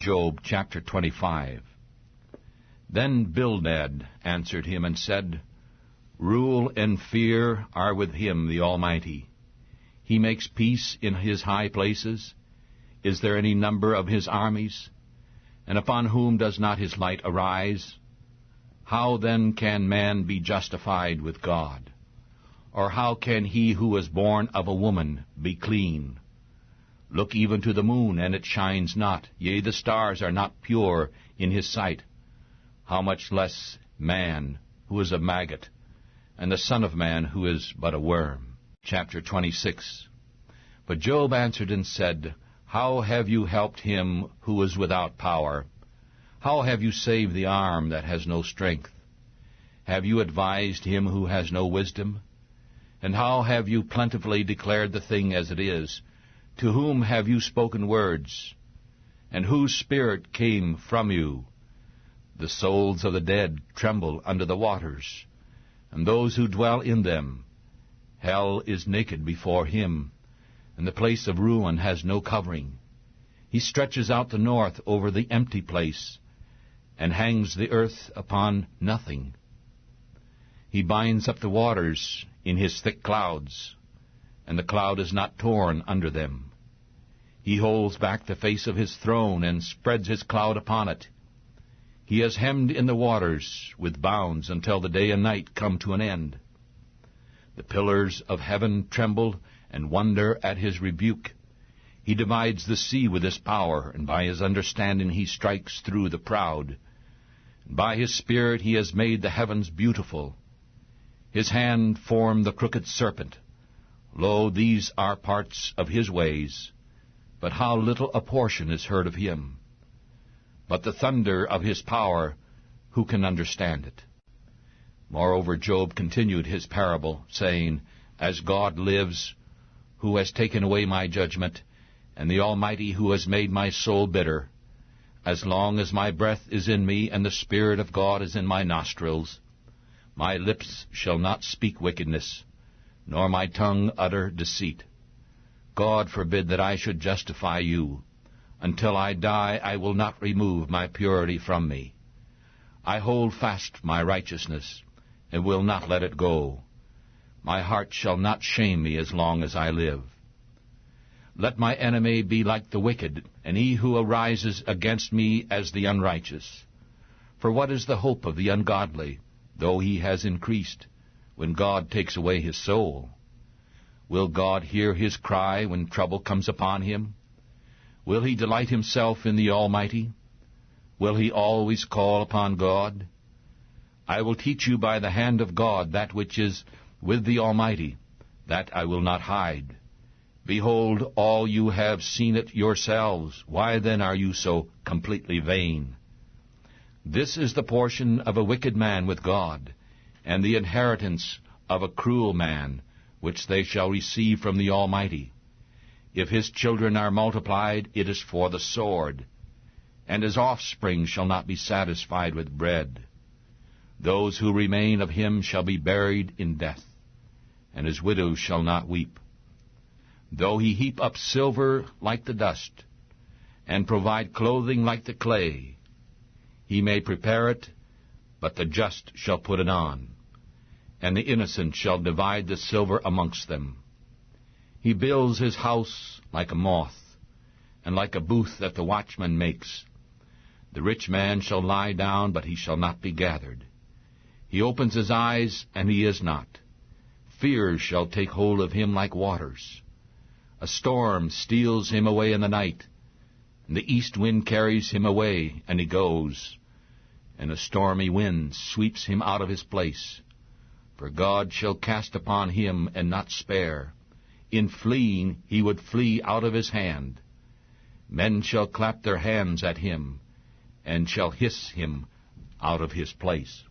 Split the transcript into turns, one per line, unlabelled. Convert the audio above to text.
Job chapter 25. Then Bildad answered him and said, Rule and fear are with him, the Almighty. He makes peace in his high places. Is there any number of his armies? And upon whom does not his light arise? How then can man be justified with God? Or how can he who was born of a woman be clean? Look even to the moon, and it shines not, yea, the stars are not pure in his sight. How much less man, who is a maggot, and the Son of Man, who is but a worm. Chapter 26. But Job answered and said, How have you helped him who is without power? How have you saved the arm that has no strength? Have you advised him who has no wisdom? And how have you plentifully declared the thing as it is? To whom have you spoken words? And whose spirit came from you? The souls of the dead tremble under the waters, and those who dwell in them. Hell is naked before him, and the place of ruin has no covering. He stretches out the north over the empty place, and hangs the earth upon nothing. He binds up the waters in his thick clouds, and the cloud is not torn under them. He holds back the face of his throne, and spreads his cloud upon it. He has hemmed in the waters with bounds until the day and night come to an end. The pillars of heaven tremble and wonder at his rebuke. He divides the sea with his power, and by his understanding he strikes through the proud. And by his spirit he has made the heavens beautiful. His hand formed the crooked serpent. Lo, these are parts of his ways, but how little a portion is heard of him. But the thunder of his power, who can understand it? Moreover, Job continued his parable, saying, As God lives, who has taken away my judgment, and the Almighty who has made my soul bitter, as long as my breath is in me, and the Spirit of God is in my nostrils, my lips shall not speak wickedness, nor my tongue utter deceit. God forbid that I should justify you. Until I die, I will not remove my purity from me. I hold fast my righteousness, and will not let it go. My heart shall not shame me as long as I live. Let my enemy be like the wicked, and he who arises against me as the unrighteous. For what is the hope of the ungodly, though he has increased, when God takes away his soul? Will God hear his cry when trouble comes upon him? Will he delight himself in the Almighty? Will he always call upon God? I will teach you by the hand of God that which is with the Almighty, that I will not hide. Behold, all you have seen it yourselves. Why then are you so completely vain? This is the portion of a wicked man with God, and the inheritance of a cruel man, which they shall receive from the Almighty. If his children are multiplied, it is for the sword, and his offspring shall not be satisfied with bread. Those who remain of him shall be buried in death, and his widow shall not weep. Though he heap up silver like the dust, and provide clothing like the clay, he may prepare it, but the just shall put it on, and the innocent shall divide the silver amongst them. He builds his house like a moth, and like a booth that the watchman makes. The rich man shall lie down, but he shall not be gathered. He opens his eyes, and he is not. Fear shall take hold of him like waters. A storm steals him away in the night, and the east wind carries him away, and he goes, and a stormy wind sweeps him out of his place. For God shall cast upon him and not spare. In fleeing he would flee out of his hand. Men shall clap their hands at him, and shall hiss him out of his place.